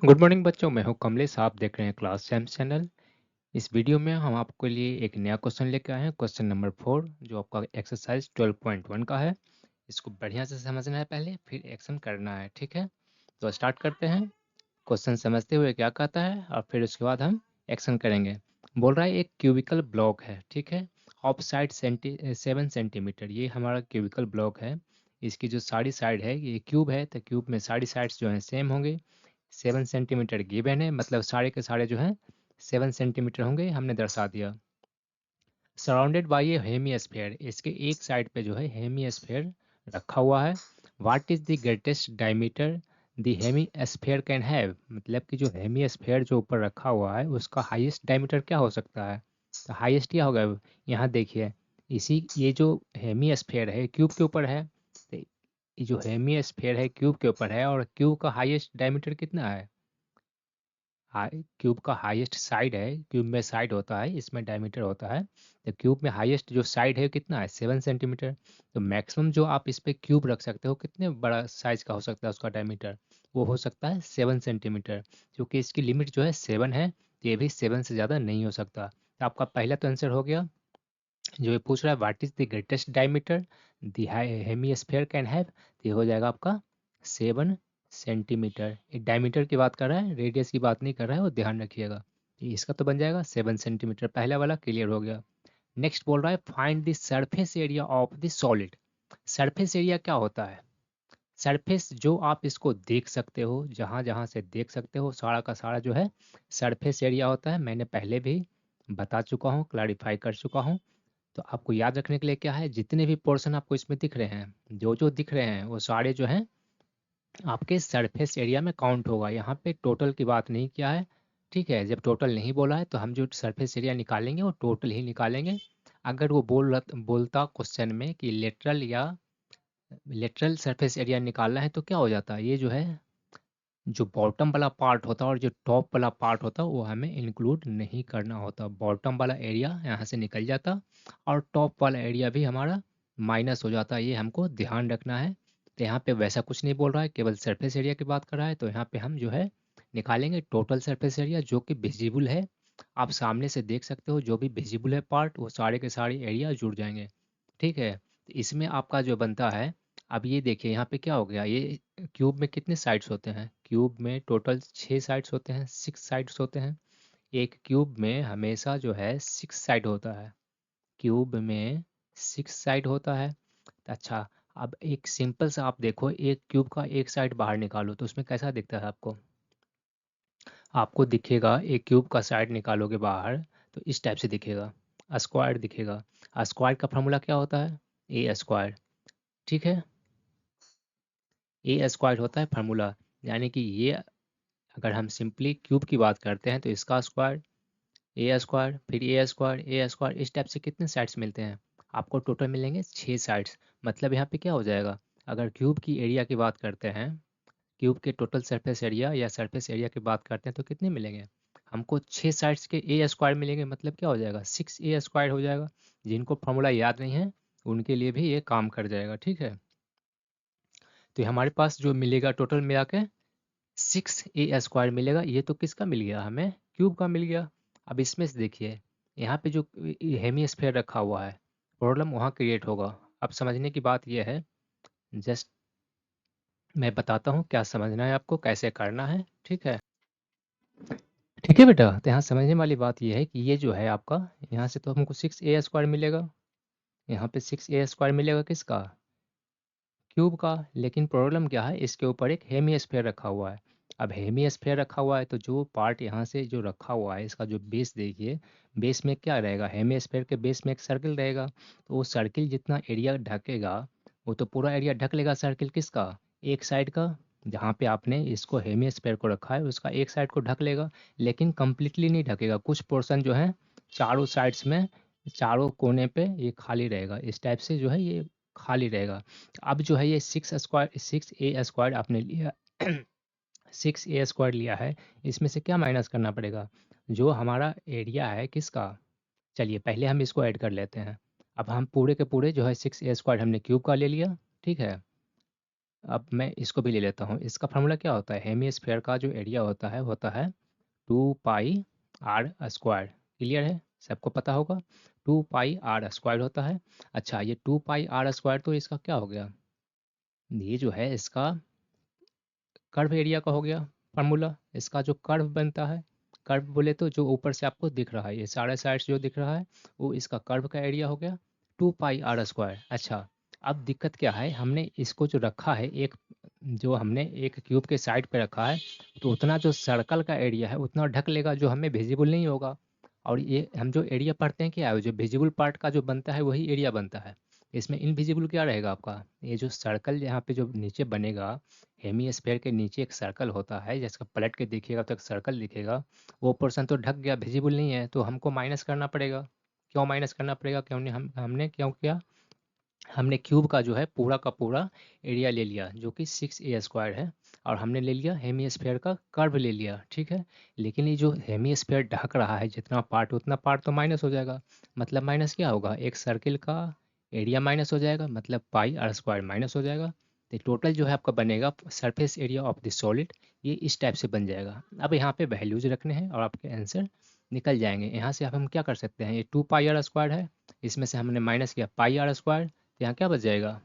Good morning बच्चों, मैं हूं कमलेश। आप देख रहे हैं क्लास सैम्स चैनल। इस वीडियो में हम आपके लिए एक नया क्वेश्चन लेकर आए हैं, क्वेश्चन नंबर 4, जो आपका एक्सरसाइज 12.1 का है। इसको बढ़िया से समझना है पहले, फिर एक्शन करना है, ठीक है? तो स्टार्ट करते हैं। क्वेश्चन समझते हुए क्या कहता है और फिर उसके बाद हम एक्शन करेंगे। बोल रहा है एक क्यूबिकल ब्लॉक है, ठीक है? ऑफ साइड 7 सेंटीमीटर, ये हमारा क्यूबिकल ब्लॉक है। इसकी जो सारी साइड है, ये क्यूब है, तो क्यूब में सारी साइड्स जो है सेम होंगे। 7 सेंटीमीटर गिवन है, मतलब सारे के सारे जो हैं 7 सेंटीमीटर होंगे, हमने दर्शा दिया। सराउंडेड बाई ए हेमिस्फेयर, इसके एक साइड पे जो है हेमिस्फेयर रखा हुआ है। What is the greatest diameter the hemisphere can have, मतलब कि जो हेमिस्फेयर जो ऊपर रखा हुआ है उसका हाईएस्ट डायमीटर क्या हो सकता है? तो हाईएस्ट क्या होगा? यहाँ देखिए, इसी ये जो हेमिस्फेयर है क्यूब के ऊपर है, तो ये जो हेमिस्फेयर है क्यूब के ऊपर है, और क्यूब का हाईएस्ट डायमीटर कितना है? क्यूब का हाईएस्ट साइड है, क्यूब में साइड होता है, इसमें डायमीटर होता है। तो क्यूब में हाईएस्ट जो साइड है कितना है? 7 सेंटीमीटर। तो मैक्सिमम जो आप इस पे क्यूब रख सकते हो, कितने बड़ा साइज का हो सकता है उसका डायमीटर? वो हो सकता है 7 सेंटीमीटर। क्योंकि इसकी लिमिट जो है 7 है, तो ये भी 7 से ज़्यादा नहीं हो सकता। तो आपका पहला तो आंसर हो गया। जो ये पूछ रहा है what is the greatest diameter the hemisphere can have, ये हो जाएगा आपका 7 सेंटीमीटर। एक डायमीटर की बात कर रहा है, रेडियस की बात नहीं कर रहा है, वो ध्यान रखिएगा। ये इसका तो बन जाएगा 7 सेंटीमीटर, पहला वाला क्लियर हो गया। नेक्स्ट बोल रहा है find the surface area of the solid. Surface area क्या होता है? सरफेस जो आप इसको देख सकते हो, जहाँ जहाँ से देख सकते हो, सारा का सारा जो है सरफेस एरिया होता है। मैंने पहले भी बता चुका हूँ, क्लैरिफाई कर चुका हूँ। तो आपको याद रखने के लिए क्या है, जितने भी पोर्शन आपको इसमें दिख रहे हैं, जो जो दिख रहे हैं, वो सारे जो हैं आपके सरफेस एरिया में काउंट होगा। यहाँ पे टोटल की बात नहीं किया है, ठीक है? जब टोटल नहीं बोला है तो हम जो सरफेस एरिया निकालेंगे वो टोटल ही निकालेंगे। अगर वो बोलता क्वेश्चन में कि लेटरल सरफेस एरिया निकालना है, तो क्या हो जाता है, ये जो है जो बॉटम वाला पार्ट होता है और जो टॉप वाला पार्ट होता है वो हमें इंक्लूड नहीं करना होता। बॉटम वाला एरिया यहाँ से निकल जाता और टॉप वाला एरिया भी हमारा माइनस हो जाता, ये हमको ध्यान रखना है। तो यहाँ पे वैसा कुछ नहीं बोल रहा है, केवल सरफेस एरिया की बात कर रहा है। तो यहाँ पे हम जो है निकालेंगे टोटल सरफेस एरिया जो कि विजिबल है। आप सामने से देख सकते हो, जो भी विजिबल है पार्ट, वो सारे के सारे एरिया जुड़ जाएंगे, ठीक है? तो इसमें आपका जो बनता है, अब ये देखिए यहाँ पे क्या हो गया, ये क्यूब में कितने साइड्स होते हैं? क्यूब में टोटल 6 साइड्स होते हैं, 6 साइड्स होते हैं। एक क्यूब में हमेशा जो है 6 साइड होता है, क्यूब में 6 साइड होता है। अच्छा, अब एक सिंपल सा आप देखो, एक क्यूब का एक साइड बाहर निकालो तो उसमें कैसा दिखता है आपको? आपको दिखेगा, एक क्यूब का साइड निकालोगे बाहर तो इस टाइप से दिखेगा, स्क्वायर दिखेगा। स्क्वायर का फॉर्मूला क्या होता है? ए स्क्वायर, ठीक है? ए स्क्वायर होता है फार्मूला। यानी कि ये, अगर हम सिंपली क्यूब की बात करते हैं तो इसका स्क्वायर, ए स्क्वायर, फिर ए स्क्वायर, ए स्क्वायर, इस टाइप से कितने साइड्स मिलते हैं? आपको टोटल मिलेंगे 6 साइड्स। मतलब यहाँ पे क्या हो जाएगा, अगर क्यूब की एरिया की बात करते हैं, क्यूब के टोटल सरफेस एरिया या सरफेस एरिया की बात करते हैं, तो कितने मिलेंगे हमको? 6 साइड्स के ए स्क्वायर मिलेंगे। मतलब क्या हो जाएगा, 6 ए स्क्वायर हो जाएगा। जिनको फॉर्मूला याद नहीं है उनके लिए भी ये काम कर जाएगा, ठीक है? तो ये हमारे पास जो मिलेगा टोटल मिला के 6 ए स्क्वायर मिलेगा। ये तो किसका मिल गया हमें? क्यूब का मिल गया। अब इसमें से देखिए, यहाँ पे जो हेमिस्फेयर रखा हुआ है, प्रॉब्लम वहाँ क्रिएट होगा। अब समझने की बात यह है, जस्ट मैं बताता हूँ क्या समझना है आपको, कैसे करना है, ठीक है? ठीक है बेटा, तो यहाँ समझने वाली बात यह है कि ये जो है आपका, यहाँ से तो हमको 6 ए स्क्वायर मिलेगा, यहाँ पे 6 ए स्क्वायर मिलेगा किसका? क्यूब का। लेकिन प्रॉब्लम क्या है, इसके ऊपर एक हेमिस्फेयर रखा हुआ है। अब हेमिस्फेयर रखा हुआ है तो जो पार्ट यहाँ से जो रखा हुआ है, इसका जो बेस देखिए, बेस में क्या रहेगा, हेमिस्फेयर के बेस में एक सर्किल रहेगा। तो वो सर्किल जितना एरिया ढकेगा, वो तो पूरा एरिया ढक लेगा सर्किल किसका? एक साइड का। जहाँ पे आपने इसको हेमिस्फेयर को रखा है उसका एक साइड को ढक लेगा, लेकिन कम्प्लीटली नहीं ढकेगा। कुछ पोर्शन जो है चारों साइड्स में, चारों कोने पे ये खाली रहेगा, इस टाइप से जो है ये खाली रहेगा। अब जो है ये 6 ए स्क्वायर आपने लिया, 6 ए स्क्वायर लिया है, इसमें से क्या माइनस करना पड़ेगा? जो हमारा एरिया है किसका? चलिए पहले हम इसको ऐड कर लेते हैं। अब हम पूरे के पूरे जो है 6 ए स्क्वायर हमने क्यूब का ले लिया, ठीक है? अब मैं इसको भी ले लेता हूँ। इसका फार्मूला क्या होता है? हेमिस्फेयर का जो एरिया होता है 2 पाई r² क्लियर है? सबको पता होगा 2 पाई r² होता है। अच्छा, ये 2 पाई r² तो इसका क्या हो गया? ये जो है इसका कर्व एरिया का हो गया फार्मूला। इसका जो कर्व बनता है, कर्व बोले तो जो ऊपर से आपको दिख रहा है, ये सारे साइड्स जो दिख रहा है वो इसका कर्व का एरिया हो गया 2 पाई r²। अच्छा, अब दिक्कत क्या है, हमने इसको जो रखा है एक, जो हमने एक क्यूब के साइड पे रखा है, तो उतना जो सर्कल का एरिया है उतना ढक लेगा जो हमें विजिबल नहीं होगा। और ये हम जो एरिया पढ़ते हैं क्या है, जो विजिबल पार्ट का जो बनता है वही एरिया बनता है। इसमें इनविजिबल क्या रहेगा आपका? ये जो सर्कल यहाँ पे जो नीचे बनेगा, हेमिस्फेयर के नीचे एक सर्कल होता है, जिसका पलट के देखिएगा तो एक सर्कल दिखेगा, वो पोर्शन तो ढक गया, विजिबल नहीं है, तो हमको माइनस करना पड़ेगा। क्यों माइनस करना पड़ेगा? क्यों नहीं, हमने क्यों किया? हमने क्यूब का जो है पूरा का पूरा एरिया ले लिया जो कि 6a² है, और हमने ले लिया हेमिस्फेयर का कर्व ले लिया, ठीक है। लेकिन ये जो हेमिस्फेयर ढक रहा है जितना पार्ट, उतना पार्ट तो माइनस हो जाएगा। मतलब माइनस क्या होगा? एक सर्किल का एरिया माइनस हो जाएगा, मतलब पाई r² माइनस हो जाएगा। तो टोटल जो है आपका बनेगा surface area of the solid, ये इस टाइप से बन जाएगा। अब यहाँ पे वैल्यूज रखने हैं और आपके आंसर निकल जाएंगे। यहाँ से अब हम क्या कर सकते हैं, ये 2 पाई r² है, इसमें से हमने माइनस किया पाई r², तो यहाँ क्या बच जाएगा?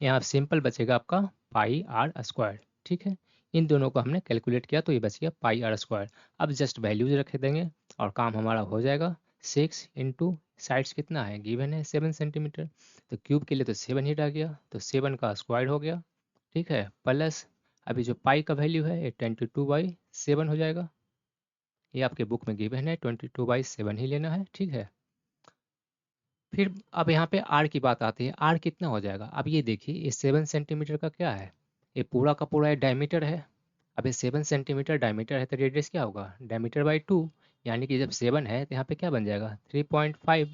यहाँ सिंपल बचेगा आपका पाई r², ठीक है। इन दोनों को हमने कैलकुलेट किया तो ये बच गया पाई r²। अब जस्ट वैल्यूज रख देंगे और काम हमारा हो जाएगा। 6 इंटू साइड्स कितना है, गिवन है 7 सेंटीमीटर, तो क्यूब के लिए तो 7 ही रह गया, तो 7 का स्क्वायर हो गया, ठीक है। प्लस अभी जो पाई का वैल्यू है ये 22/7 हो जाएगा। ये आपके बुक में गिवन है, 22/7 ही लेना है, ठीक है। फिर अब यहाँ पे आर की बात आती है, आर कितना हो जाएगा? अब ये देखिए, ये 7 सेंटीमीटर का क्या है, ये पूरा का पूरा ये डायमीटर है। अब ये 7 सेंटीमीटर डायमीटर है तो रेडियस क्या होगा, डायमीटर/2, यानी कि जब 7 है तो यहाँ पे क्या बन जाएगा 3.5।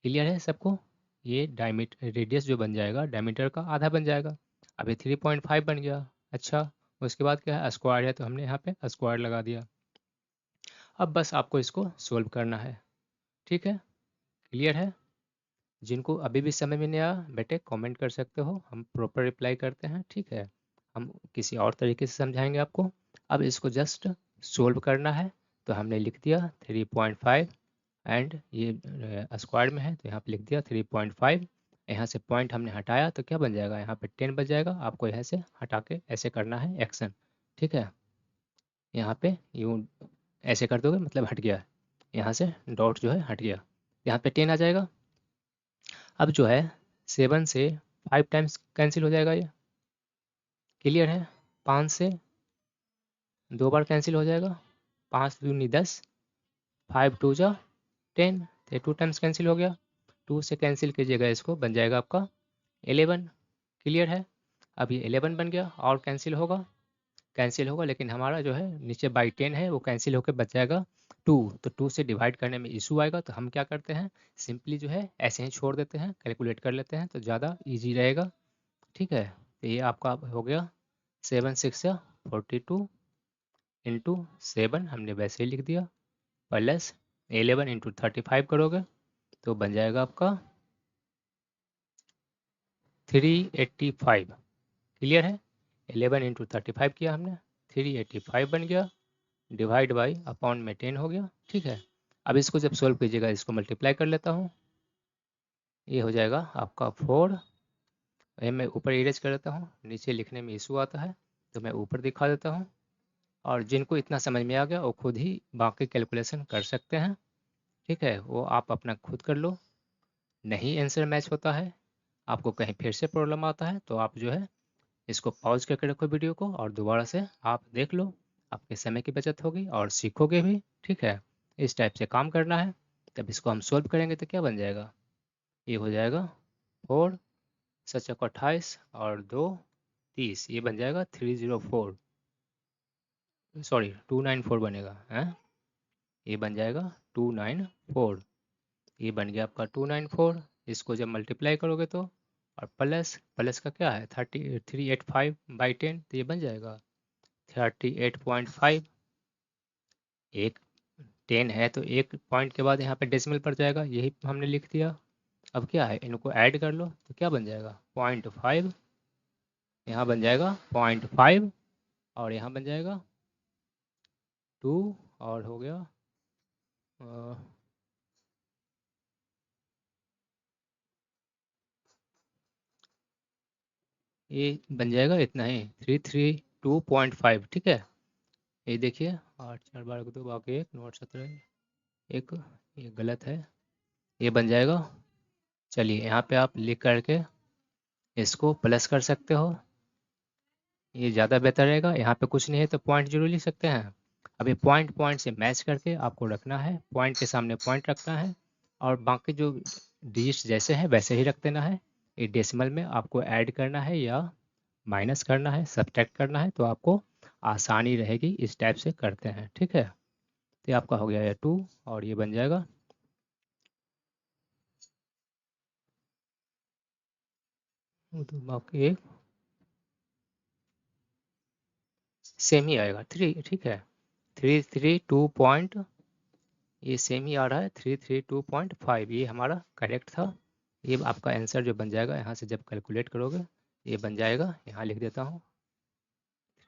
क्लियर है सबको? ये डायमीटर रेडियस जो बन जाएगा डायमीटर का आधा बन जाएगा। अब ये 3.5 बन गया। अच्छा, उसके बाद क्या है, स्क्वायर है तो हमने यहाँ पे स्क्वायर लगा दिया। अब बस आपको इसको सोल्व करना है, ठीक है। क्लियर है? जिनको अभी भी समझ में नहीं आया बेटे कमेंट कर सकते हो, हम प्रॉपर रिप्लाई करते हैं, ठीक है। हम किसी और तरीके से समझाएंगे आपको। अब इसको जस्ट सोल्व करना है, तो हमने लिख दिया 3.5, एंड ये स्क्वायर में है तो यहाँ पे लिख दिया 3.5। यहाँ से पॉइंट हमने हटाया तो क्या बन जाएगा, यहाँ पे 10 बच जाएगा। आपको यहाँ से हटा के ऐसे करना है एक्शन, ठीक है। यहाँ पे यूँ ऐसे कर दोगे मतलब हट गया, यहाँ से डॉट जो है हट गया, यहाँ पे 10 आ जाएगा। अब जो है 7 से 5 टाइम्स कैंसिल हो जाएगा ये, क्लियर है। 5 से 2 बार कैंसिल हो जाएगा, 5 दूनी 10, 5 टू जा 10, तो 2 टाइम्स कैंसिल हो गया। 2 से कैंसिल कीजिएगा इसको, बन जाएगा आपका 11। क्लियर है? अब ये 11 बन गया और कैंसिल होगा, लेकिन हमारा जो है नीचे बाई 10 है वो कैंसिल होकर बच जाएगा 2। तो 2 से डिवाइड करने में इशू आएगा, तो हम क्या करते हैं, सिंपली जो है ऐसे ही छोड़ देते हैं, कैलकुलेट कर लेते हैं तो ज़्यादा ईजी रहेगा, ठीक है। तो ये आपका हो गया 7 6 या 42 इंटू 7, हमने वैसे ही लिख दिया, प्लस 11 इंटू 35 करोगे तो बन जाएगा आपका 385। क्लियर है? 11 इंटू 35 किया हमने, 385 बन गया, डिवाइड बाई अपॉन में 10 हो गया, ठीक है। अब इसको जब सोल्व कीजिएगा, इसको मल्टीप्लाई कर लेता हूँ, ये हो जाएगा आपका 4। ये मैं ऊपर इरेज कर देता हूँ, नीचे लिखने में इशू आता है तो मैं ऊपर दिखा देता हूँ। और जिनको इतना समझ में आ गया वो खुद ही बाकी कैलकुलेशन कर सकते हैं, ठीक है। वो आप अपना खुद कर लो। नहीं आंसर मैच होता है, आपको कहीं फिर से प्रॉब्लम आता है, तो आप जो है इसको पॉज करके रखो वीडियो को और दोबारा से आप देख लो, आपके समय की बचत होगी और सीखोगे भी, ठीक है। इस टाइप से काम करना है। तब इसको हम सॉल्व करेंगे तो क्या बन जाएगा, ये हो जाएगा 4 7 28 और 2 30, ये बन जाएगा 304, सॉरी 294 बनेगा है, ये बन जाएगा 294। ये बन गया आपका 294। इसको जब मल्टीप्लाई करोगे तो, और प्लस प्लस का क्या है 385/10, तो ये बन जाएगा 38.5। एक 10 है तो एक पॉइंट के बाद यहाँ पे डेसिमल पड़ जाएगा, यही हमने लिख दिया। अब क्या है, इनको ऐड कर लो तो क्या बन जाएगा 0.5, यहाँ बन जाएगा 0.5 और यहाँ बन जाएगा 2 और हो गया ये बन जाएगा इतना ही 332.5। ठीक है, ये देखिए 8 4 12 2 बाकी 1 9 17 एक, ये गलत है, ये बन जाएगा। चलिए यहाँ पे आप लिख करके इसको प्लस कर सकते हो, ये ज़्यादा बेहतर रहेगा। यहाँ पे कुछ नहीं है तो पॉइंट जरूर लिख सकते हैं। अब ये पॉइंट पॉइंट से मैच करके आपको रखना है, पॉइंट के सामने पॉइंट रखना है और बाकी जो डिजिट्स जैसे हैं वैसे ही रख देना है। ये डेसिमल में आपको ऐड करना है या माइनस करना है, सब्ट्रैक्ट करना है, तो आपको आसानी रहेगी। इस टाइप से करते हैं, ठीक है। तो ये आपका हो गया ये 2 और ये बन जाएगा तो बाकी एक सेम ही आएगा 3। ठीक है, 332 ये सेम ही आ रहा है 332.5, ये हमारा करेक्ट था। ये आपका आंसर जो बन जाएगा यहाँ से जब कैलकुलेट करोगे ये बन जाएगा, यहाँ लिख देता हूँ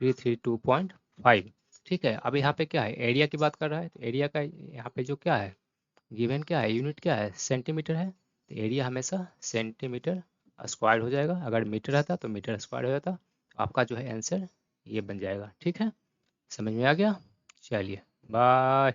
332.5। ठीक है, अब यहाँ पे क्या है, एरिया की बात कर रहा है तो एरिया का यहाँ पे जो क्या है गिवन क्या है, यूनिट क्या है, सेंटीमीटर है, तो एरिया हमेशा सेंटीमीटर स्क्वायर हो जाएगा। अगर मीटर रहता तो मीटर स्क्वायर हो जाता। तो आपका जो है आंसर ये बन जाएगा। ठीक है, समझ में आ गया। चलिए बाय।